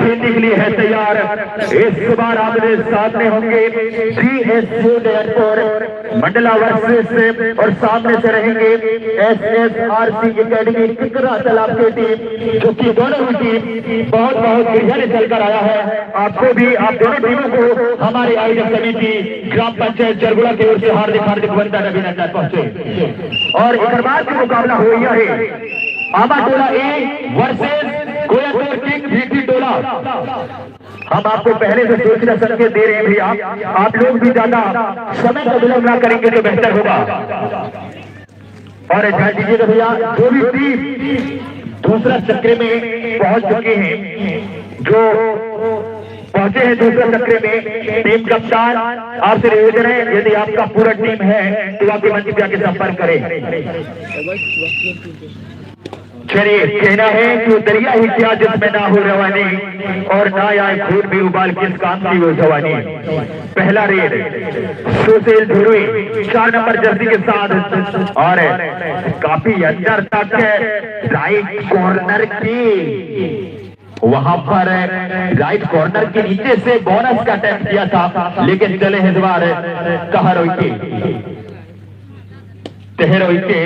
खेलने के लिए है तैयार। इस बार आपके सामने होंगे GSU नयनपुर मंडला वर्सेस और सामने से रहेंगे SSRC एकेडमी टिकरा तालाब की टीम, जो कि दोनों ही टीम बहुत बढ़िया निकल कर आया है। आपको भी आप दोनों टीमों को हमारे आयोजक समिति ग्राम पंचायत जरगुड़ा की ओर से हार्दिक वंदन अभिनंदन पहुंचे। और एक बार का मुकाबला हो गया है आमा टोला ए वर्सेस गोयातोर किंग भीटी टोला। हम आपको पहले से सूचना संकेत दे रहे हैं भैया, आप लोग भी ज्यादा समय का विलंब ना करेंगे तो बेहतर होगा। और ध्यान दीजिएगा भैया, जो भी टीम दूसरा चक्र में पहुंच चुके हैं, जो पहुंचे हैं दूसरा चक्र में, टीम कप्तान आपसे निवेदन है यदि आपका पूरा टीम है तो आपके मंच पे आके संपर्क करें। चलिए, कहना है कि दरिया ही क्या जिसमें ना हो रवानी और ना आए खून में उबाल किस काम की वो जवानी। पहला रेड सुशील धुरुई 4 नंबर जर्सी के साथ और काफी अंदर तक राइट कॉर्नर की, वहां पर राइट कॉर्नर के नीचे से बोनस का अटेम्प्ट किया था, लेकिन चले इस बार तेहरोई के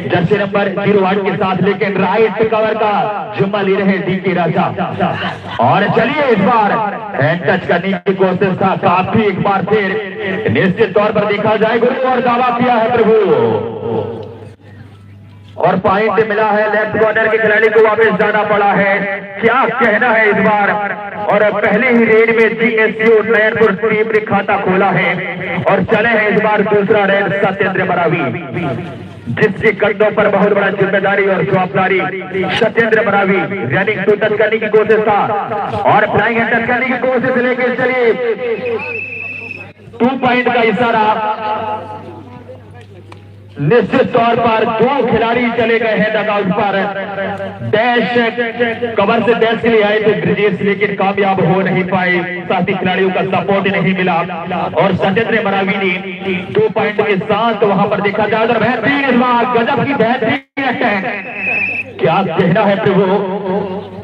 जर्सी नंबर 01 के साथ, लेकिन राइट कवर का जुम्मा ले रहे DK राजा। और चलिए इस बार हैंड टच करने की कोशिश था, काफी एक बार फिर निश्चित तौर पर देखा जाए गुरु और दावा किया है प्रभु, और पॉइंट मिला है लेफ्ट कॉर्नर के खिलाड़ी को, वापस जाना पड़ा है। क्या कहना है इस बार। और पहले ही रेड में GSU नयनपुर टीम ने खाता खोला है और चले हैं इस बार दूसरा रेड सत्येंद्र मरावी, जिसके कंधों पर बहुत बड़ा जिम्मेदारी और जवाबदारी। Satyendra Maravi running to touch करने की कोशिश था और फ्लाइंग हैंड टच करने की कोशिश, लेकिन चलिए 2 पॉइंट का इशारा। निश्चित तौर पर 2 खिलाड़ी चले गए हैं डगआउट पर, डैश कवर से डैश के लिए आए थे ब्रिजेश, लेकिन कामयाब हो नहीं पाए, साथी खिलाड़ियों का सपोर्ट नहीं मिला और सत्येंद्र मरावी ने 2 पॉइंट के साथ वहां पर देखा जाए तो बेहतरीन इस बार गजब की बेहतरीन अटैक। क्या कहना है प्रभु,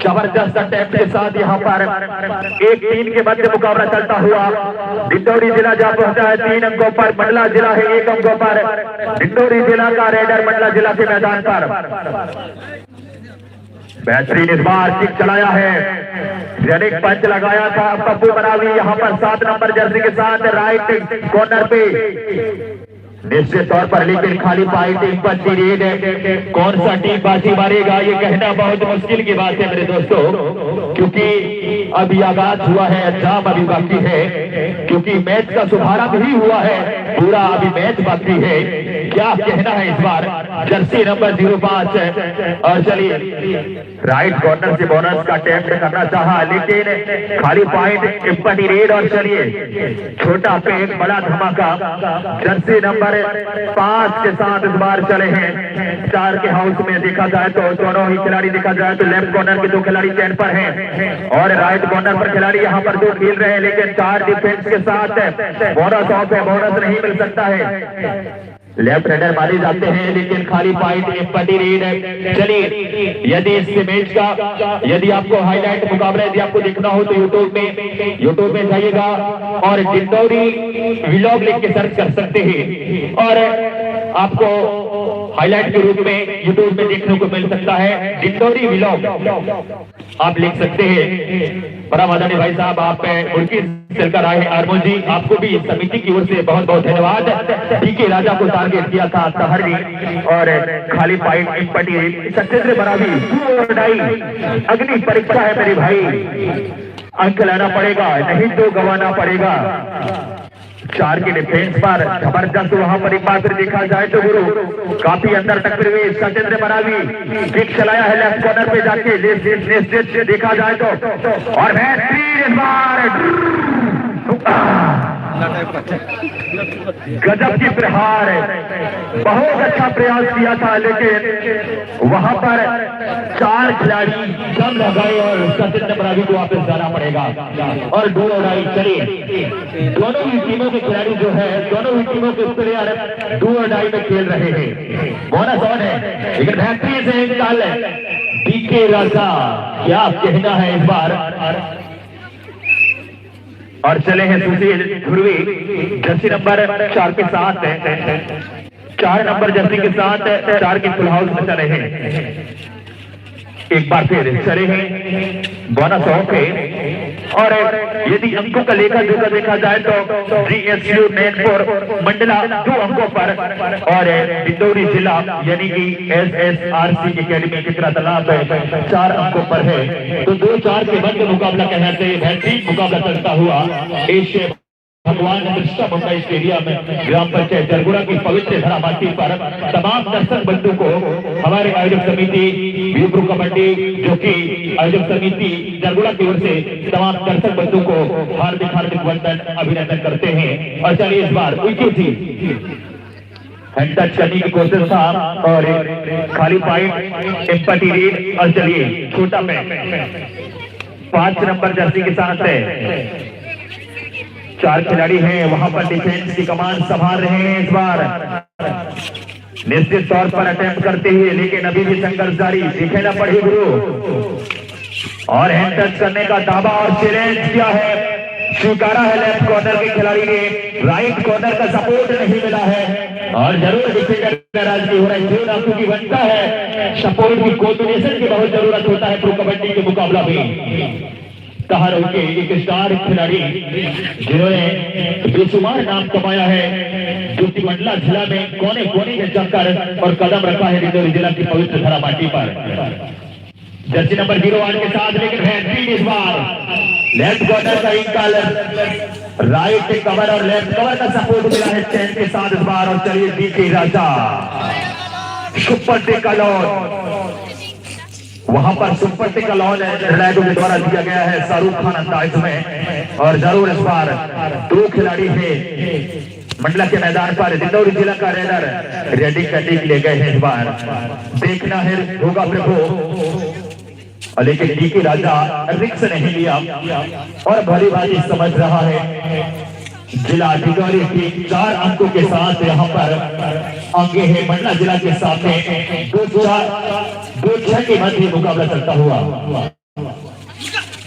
जबरदस्त अटैक के साथ यहाँ पर 1-3 के मध्य मुकाबला चलता हुआ डिंडौरी जिला जा पहुंचा है 3 अंकों पर, मंडला जिला है 1 अंकों पर। डिंडौरी जिला का रेडर मंडला जिला के मैदान पर बेहतरीन इस बार किक चलाया है, रनिंग पंच लगाया था पप्पू मरावी यहाँ पर 7 नंबर जर्सी के साथ राइट कॉर्नर पे निश्चित तौर पर, लेकिन खाली पाई टीम पर रेड है। कौन सा टीम बाजी मारेगा ये कहना बहुत मुश्किल की बात है मेरे दोस्तों, क्योंकि अभी आगाज हुआ है, अंजाम अभी बाकी है, क्योंकि मैच का शुभारंभ ही हुआ है, पूरा अभी मैच बाकी है। क्या कहना है इस बार जर्सी नंबर 05 और चलिए राइट कॉर्नर से बोनस का अटेम्प्ट करना चाहा, लेकिन खाली पॉइंट इम्पटी रेड। और चलिए छोटा पेट बड़ा धमाका जर्सी नंबर 5 के साथ इस बार चले हैं 4 के हाउस में। देखा जाए तो दोनों ही खिलाड़ी देखा जाए तो लेफ्ट कॉर्नर के 2 खिलाड़ी चैन पर हैं और राइट कॉर्नर पर खिलाड़ी यहाँ पर 2 खेल रहे हैं, लेकिन 4 डिफेंस के साथ बोनस ऑफ है, बोनस नहीं मिल सकता है। लेफ्ट हैंडर मारे जाते हैं, लेकिन खाली पॉइंट इम्पटी रेड है। चलिए यदि इस मैच का यदि आपको हाईलाइट मुकाबला यदि आपको देखना हो तो यूट्यूब में जाइएगा और डिंडौरी व्लॉग लिख के सर्च कर सकते हैं और आपको हाईलाइट के रूप में यूट्यूब में देखने को मिल सकता है। डिंडौरी व्लॉग आप लिख सकते हैं। बड़ा मदानी भाई साहब आप उनकी चलकर आए आरमोल जी, आपको भी समिति की ओर से बहुत बहुत धन्यवाद। DK राजा को टारगेट किया था तहरी और खाली पॉइंट इम्पटी सत्येंद्र मरावी अग्नि परीक्षा है मेरे भाई, अंक लाना पड़ेगा नहीं तो गंवाना पड़ेगा। 4 की डिफेंस पर जबरदस्त वहां पर एक बार फिर देखा जाए तो गुरु काफी अंदर तक फिर सत्येंद्र मरावी किक चलाया है लेफ्ट कॉर्नर पे जाके निश्चित देखा जाए तो और बेहतरीन इस बार गजब की प्रहार है, बहुत अच्छा प्रयास किया था, लेकिन वहां पर 4 खिलाड़ी कम लगाए और सत्येंद्र मरावी को वापस जाना पड़ेगा और 2 लड़ाई चली। दोनों ही टीमों के खिलाड़ी जो है दोनों ही टीमों के प्लेयर 2 लड़ाई में खेल रहे हैं। बोनस ऑन है, लेकिन बेहतरीन से निकाल है DK के राजा, क्या कहना है इस बार। और चले हैं दूसरी ध्रुवी जर्सी नंबर 4 के साथ, 4 नंबर जर्सी के साथ 4 के फुल हाउस में चले हैं। एक बार फिर चले हैं बोनस ऑफ है। और यदि अंकों का लेखा जोखा देखा जाए तो GSU नैनपुर मंडला 2 अंकों पर और डिंडौरी जिला यानी कि SSRC एकेडमी चित्रा तालाब 4 अंकों पर है। तो 2-4 के मध्य मुकाबला कहते हैं, बेहतरीन मुकाबला चलता हुआ एशिया भगवान बिरसा मुंडा स्टेडियम में ग्राम पंचायत जरगुड़ा की पवित्र धरा माटी पर तमाम दर्शक बंधु को हमारे आयोजक समिति वीरपुर कबड्डी जो कि आयोजक समिति जरगुड़ा की ओर से तमाम दर्शक बंधु को हार्दिक हार्दिक वंदन अभिनंदन करते हैं। और चलिए इस बार विकेट थी, हैंड टच करने की कोशिश था और खाली पॉइंट एम्पटी रीड। और चलिए छोटा में 5 नंबर जर्सी के साथ है 4 खिलाड़ी हैं, वहां पर डिफेंस की कमान संभाल रहे हैं। इस बार निश्चित तौर पर अटेम्प्ट करते हुए, लेकिन अभी भी संघर्ष जारी, दिखेना पड़े गुरु। और हैंड टच करने का दावा और चैलेंज किया है, स्वीकारा है लेफ्ट कॉर्नर के खिलाड़ी ने, राइट कॉर्नर का सपोर्ट नहीं मिला है। और जरूर डिफेंडर नाराजगी हो रही है क्योंकि बनता है सपोर्ट की, कोऑर्डिनेशन की बहुत जरूरत होता है प्रो कबड्डी के मुकाबला में। कहा के एक स्टार खिलाड़ी जिन्होंने बेशुमार नाम कमाया है, जो कि मंडला जिला में कोने कोने में जाकर और कदम रखा है डिंडौरी जिला की पवित्र धरा माटी पर। जर्सी नंबर 08 के साथ, लेकिन बेहतरीन इस बार लेफ्ट कॉर्नर का इनका राइट कवर और लेफ्ट कवर का सपोर्ट मिला है चैन के साथ इस बार। और चलिए DK राजा सुपर टेका लॉन, वहां पर सुपर टेका लॉन रेडो के द्वारा दिया गया है शाहरुख खान अंदाज में। और जरूर इस बार 2 खिलाड़ी है मंडला के मैदान पर, डिंडौरी जिला का रेडर रेडी करने के लिए गए हैं इस बार। देखना है होगा प्रभु, लेकिन DK राजा रिक्स नहीं लिया और भली भाली समझ रहा है। जिला डिंडौरी की 4 अंकों के साथ यहाँ पर आगे है मंडला जिला के साथ में 2-6 के मध्य मुकाबला चलता हुआ।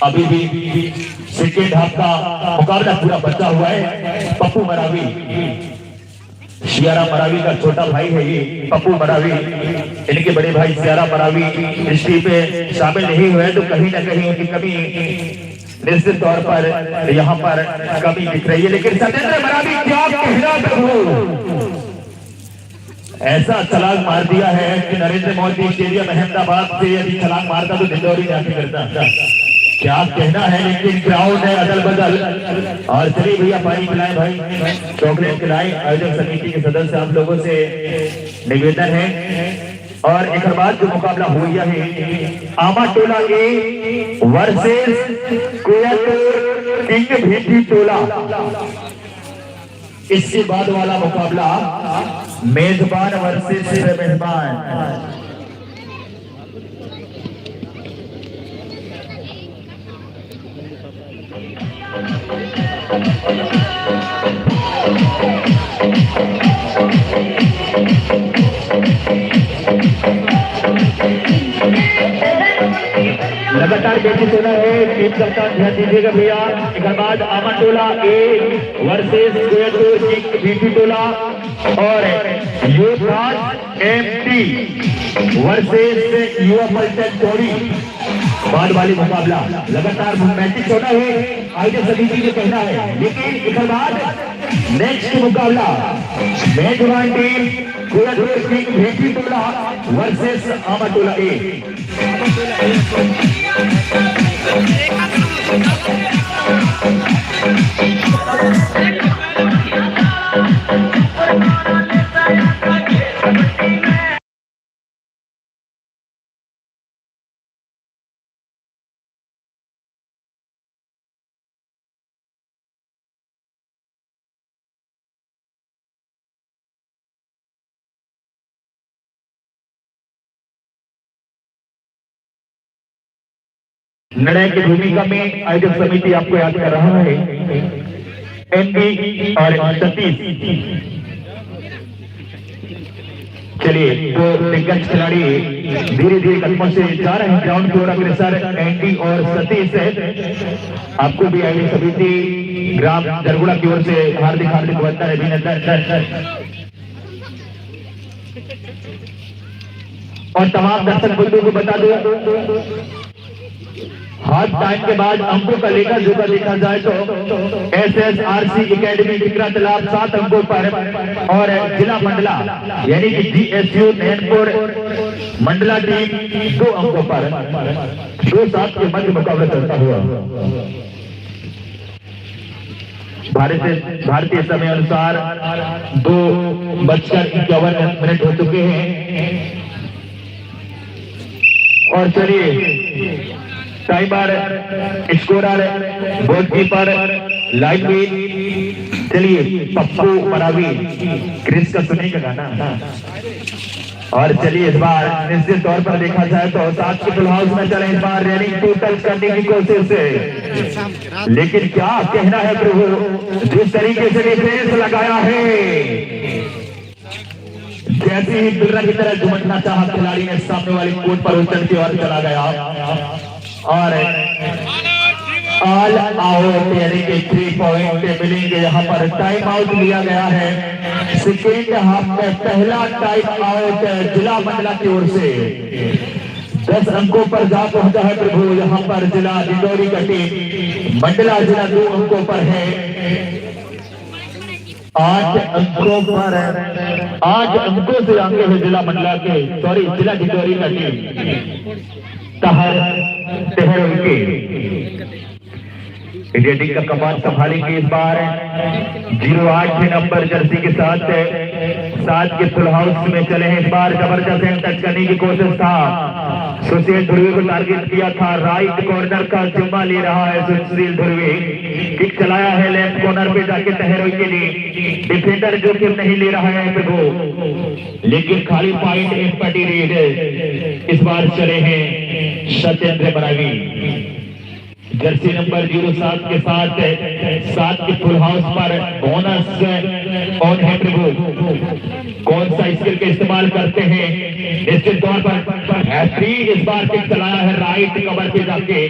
अभी भी सेकेंड हाफ का मुकाबला पूरा बचा हुआ है। पप्पू मरावी, सियारा मरावी का छोटा भाई है ये पप्पू मरावी, इनके बड़े भाई सियारा मरावी इस टीम पे शामिल नहीं हुए तो कहीं ना कहीं उनकी कमी निश्चित तौर पर यहाँ पर कमी दिख रही है। लेकिन सत्येंद्र मरावी क्या कहना प्रभु, ऐसा छलांग मार दिया है कि नरेंद्र मोदी स्टेडियम अहमदाबाद से यदि छलांग मारता तो डिंडौरी जाके करता, क्या कहना है। लेकिन ग्राउंड है अदल बदल। और चलिए भैया पानी पिलाएं, भाई चॉकलेट खिलाएं। आयोजक समिति के सदस्य आप लोगों से निवेदन है। और एक बाद जो मुकाबला हुआ है आमा टोला A versus Koyalpur king Bhiti टोला, इसके बाद वाला मुकाबला मेजबान वर्सेस मेजबान। लगातार बेटी टोला है, टीम कप्तान ध्यान दीजिएगा भैया। एक बाद आमा टोला A versus Koyalpur king Bhiti टोला और UMT वर्सेस युवा परिषद चौड़ी बाद वाली मुकाबला। लगातार मैचेस होना है, आयोजक समिति के कहना है। लेकिन एक बाद नेक्स्ट मुकाबला मेजबान टीम कोयलपुर किंग भीटी टोला वर्सेस आमा टोला ए। निर्णय की भूमिका में आयोजक समिति आपको याद कर रहा है NB और सतीश। चलिए तो दिग्गज खिलाड़ी धीरे धीरे कदमों से जा रहे हैं ग्राउंड की ओर अग्रसर। एंडी और सतीश आपको भी आईडी समिति ग्राम जरगुड़ा की ओर से हार्दिक हार्दिक बधाई अभिनंदन। और तमाम दर्शक बंधुओं को बता दो हाफ टाइम के बाद अंकों का लेखा जोखा देखा जाए तो SSRC एकेडमी टिकरा तालाब 7 अंकों पर और जिला मंडला यानी कि GSU नैनपुर मंडला टीम 2 अंकों पर 2-7 के मध्य मुकाबला चलता हुआ। भारतीय समय अनुसार 2:51 हो चुके हैं। और चलिए टाइमर, स्कोरर, गोलकीपर, लाइन में चलिए पप्पू मरावी क्रिस का सुनेगा गाना। और चलिए इस बार निश्चित तौर पर देखा जाए तो 7 के फुल हाउस में चले इस बार रनिंग टोटल करने की कोशिश से, लेकिन क्या कहना है प्रभु जिस तरीके से डिफेंस लगाया है, जैसे ही दुर्रा की तरह झुमटना चाहा खिलाड़ी ने सामने वाली कोर्ट पर उछल के और चला गया और ऑल आउट यानी कि 3 पॉइंट मिलेंगे। यहाँ पर टाइम आउट लिया गया है सेकेंड हाफ में। पहला टाइम आउट जिला मंडला की ओर से 10 अंकों पर जा पहुंचा है प्रभु। यहाँ पर जिला डिंडोरी का टीम मंडला जिला 2 अंकों पर है, 8 अंकों पर 8 अंकों से आगे है जिला मंडला के जिला डिंडोरी का टीम तहर उनके इंडिया का कमान संभालेंगे इस बार 08 नंबर जर्सी के साथ 7 के फुल हाउस में चले हैं इस बार। जबरदस्त एंड टच करने की कोशिश था, सुशील ध्रुवी को टारगेट किया था, राइट कॉर्नर का जिम्मा ले रहा है सुशील ध्रुवी। किक चलाया है लेफ्ट कॉर्नर पे जाके तहरोई के लिए, डिफेंडर जोखिम नहीं ले रहा है प्रभु, लेकिन खाली पॉइंट एक पटी रीड इस बार चले हैं सत्येंद्र मरावी जर्सी नंबर 07 के साथ 7 के फुल हाउस पर बोनस ऑन है प्रभु। कौन सा स्किल का इस्तेमाल करते हैं निश्चित तौर पर इस बार किक चलाया है राइट कवर पे जाके,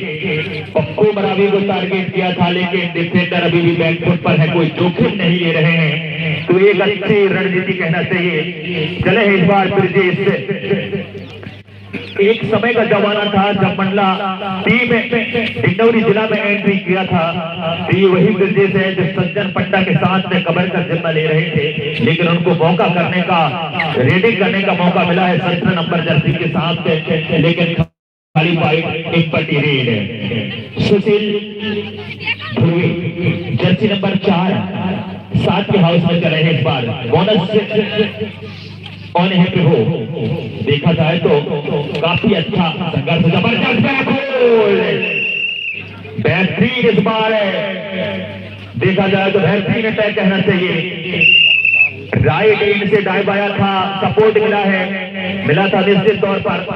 पप्पू मरावी को टारगेट किया था, लेकिन डिफेंडर अभी भी बैकफुट पर है, कोई जोखिम नहीं ले रहे हैं, तो एक अच्छी रणनीति कहना चाहिए। चले इस बार ब्रिजेश। एक समय का जमाना था जब मंडला टीम डिंडौरी जिला में एंट्री किया था, तो ये वही ब्रिजेश है जो सज्जन पट्टा के साथ में कबर का जिम्मा ले रहे थे, लेकिन उनको मौका करने का रेडिंग करने का मौका मिला है 17 नंबर जर्सी के साथ, लेकिन खाली पॉइंट एक पट्टी रेड है। सुशील ध्रुवी जर्सी नंबर 4 7 के हाउस में चले हैं इस बार। बोनस ऑन है प्रभु। देखा जाए तो काफी अच्छा संघर्ष, जबरदस्त बेहतरीन इस बार है। देखा जाए तो बेहतरीन तय कहना चाहिए। राइट इन से डाइव आया था, सपोर्ट मिला था निश्चित तौर पर।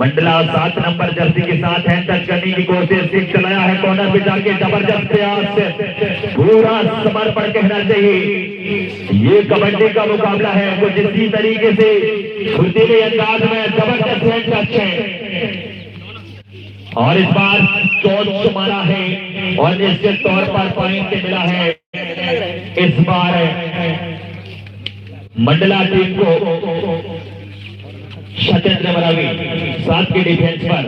मंडला 7 नंबर जर्सी के साथ हैंड टच करने की कोशिश, किक चलाया है कॉर्नर पे जाके, जबरदस्त प्रयास, पूरा समर्पण कहना चाहिए। ये कबड्डी का मुकाबला है, कुछ इसी तरीके से फुर्तीले अंदाज में जबरदस्त हैंड टच है और इस बार चौथ मारा है और निश्चित तौर पर पॉइंट मिला है इस बार मंडला टीम को। सत्येंद्र मरावी 7 के डिफेंस पर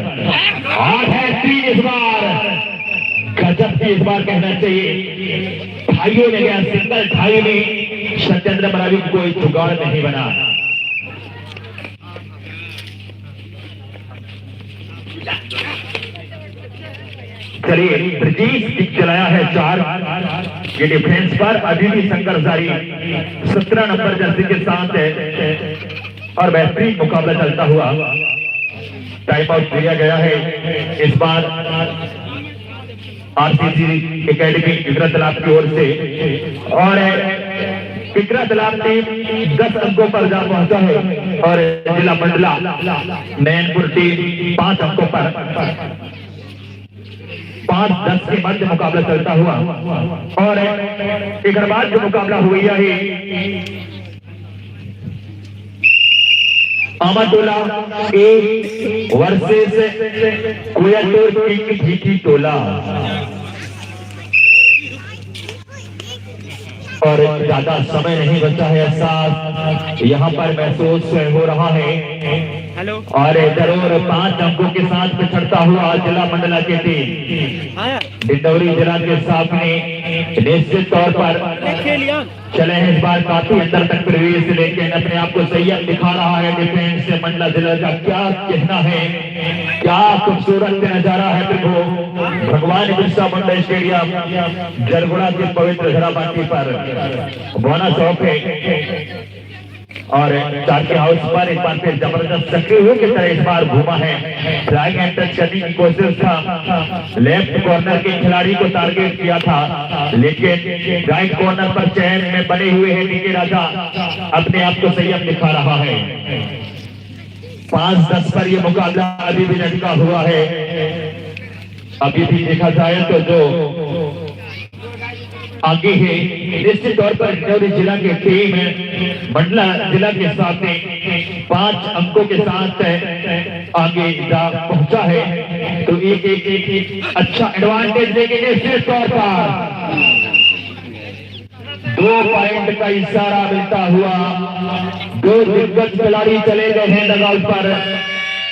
8 है 3 इस बार, गजब की इस बार कहना चाहिए। ढाइयों ने गया सिंगल, ढाई में सत्येंद्र मरावी कोई जुगाड़ नहीं बना। चलिए ब्रिजेश किक चलाया है 4 ये डिफेंस पर, अभी भी संघर्ष जारी 17 नंबर जर्सी के साथ है और बेहतरीन मुकाबला चलता हुआ। टाइम आउट दिया गया है इस बार RCC एकेडमी टिकरा तालाब की ओर से और टिकरा तालाब टीम 10 अंकों पर जा पहुंचा है और जिला मंडला नैनपुर टीम 5 अंकों पर 5-10 के मध्य मुकाबला चलता हुआ। और एक बाद जो मुकाबला हुई है अमाटोला ए वर्सेस कोयटोर किंग जीटी टोला। और ज्यादा समय नहीं बचा है, ऐसा यहाँ पर महसूस हो रहा है। और जरूर 5 अंकों के साथ पिछड़ता हुआ जिला मंडला के टीम डिंडौरी जिला के सामने निश्चित तौर पर चले हैं। इस बार काफी अंदर तक प्रवेश, लेकिन अपने आप को संयम दिखा रहा है डिफेंस से मंडला जिला का। क्या कहना है, क्या खूबसूरत नजारा है। देखो भगवान बिरसा मुंडा स्टेडियम जरगुड़ा के पवित्र धराबाटी पर बोना चौक है और चार्के हाउस पर एक बार फिर जबरदस्त सक्रिय की तरह इस बार घूमा है। फ्लैग एंड टच करने की कोशिश था, लेफ्ट कॉर्नर के खिलाड़ी को टारगेट किया था, लेकिन राइट कॉर्नर पर चयन में बने हुए हैं डीके राजा, अपने आप को संयम दिखा रहा है। 5-10 पर यह मुकाबला अभी भी लटका हुआ है। अभी भी देखा जाए तो जो आगे है निश्चित तौर पर डिंडौरी जिला की टीम मंडला जिला के साथ 5 अंकों के साथ आगे जा पहुंचा है। तो एक अच्छा एडवांटेज लेके निश्चित तौर पर 2 पॉइंट का इशारा मिलता हुआ 2 दिग्गज खिलाड़ी चले गए हैं दगाल पर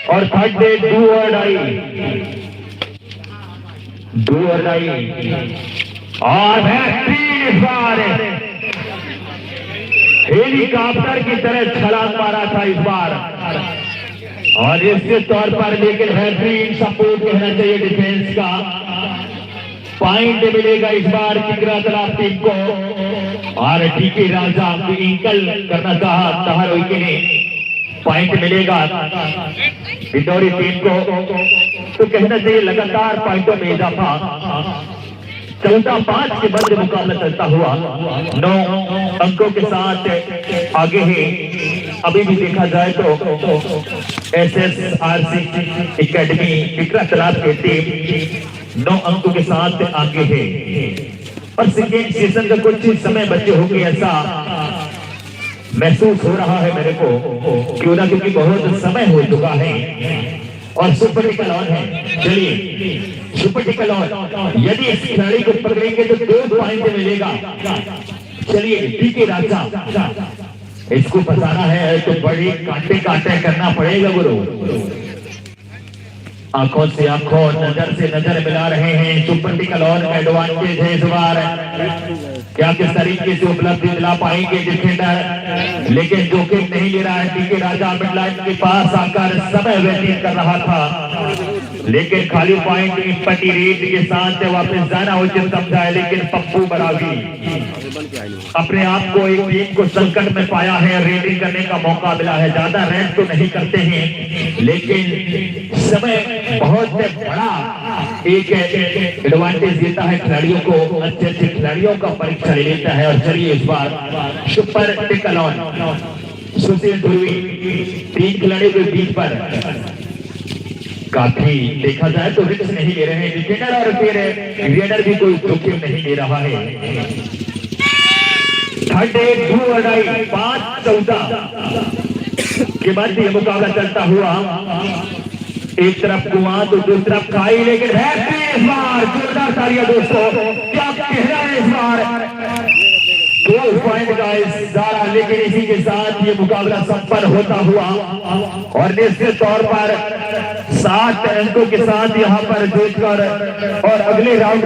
और थर्ड डे डू और डाई और हेलीकॉप्टर की तरह छलांग मारा था इस बार और निश्चित तौर पर, लेकिन बेहतरीन सपोर्ट कहना चाहिए डिफेंस का। पॉइंट मिलेगा इस बार किकरा तालाब टीम को और डीके राजा को इंकल करना चाहा तहर ने पॉइंट मिलेगा डिंडौरी टीम को। तो कहना चाहिए लगातार पॉइंटों में इजाफा, 14-5 के मध्य मुकाबला चलता हुआ 9 अंकों के साथ आगे है। अभी भी देखा जाए तो SSRC एकेडमी किकरा तालाब की टीम 9 अंकों के साथ आगे है और सेकेंड सीजन का कुछ समय बचे होंगे ऐसा महसूस हो रहा है मेरे को, क्यों ना, क्योंकि बहुत समय हो चुका है और सुपर टिकल ऑन है। चलिए सुपर टिकल ऑन, यदि इस खिलाड़ी को पकड़ेंगे तो 2 पॉइंट मिलेगा। चलिए डीके राजा, इसको फंसाना है तो बड़ी कांटे कांटे करना पड़ेगा गुरु। आंखों से आंखों, नजर से नजर मिला रहे हैं। सुपर टिकल ऑन का एडवांटेज है इस बार, क्या किस तरीके से उपलब्धि दिला पाएंगे डिफेंडर, लेकिन जोखिम नहीं ले रहा है डीके राजा। मिड लाइन के पास आकर समय व्यतीत कर रहा था, लेकिन खाली पॉइंट इम्पटी रेट के साथ वापस जाना उचित समझा है। लेकिन पप्पू बरावी अपने आप को एक टीम को संकट में पाया है, रेडिंग करने का मौका मिला है। ज्यादा रन तो नहीं करते हैं, लेकिन समय बहुत बड़ा एक एडवांटेज देता है खिलाड़ियों को, अच्छे अच्छे खिलाड़ियों का परीक्षा ले लेता है। और चलिए इस बार सुपर टिकल ऑन, सुशील ध्रुवी 3 खिलाड़ियों के बीच पर काफी देखा जाए तो रिस्क नहीं ले रहे हैं डिफेंडर और फिर रेडर भी कोई जोखिम नहीं ले रहा है। थर्ड डे 5-14 के बाद ये मुकाबला चलता हुआ, एक तरफ कुआं तो दूसरी तरफ खाई, लेकिन इस बार जोरदार तालियां दोस्तों, क्या कहना है इस बार 2 पॉइंट का इशारा, लेकिन इसी के साथ ये मुकाबला संपन्न होता हुआ और निश्चित तौर पर 7 अंकों के साथ यहाँ पर जीतकर और अगले राउंड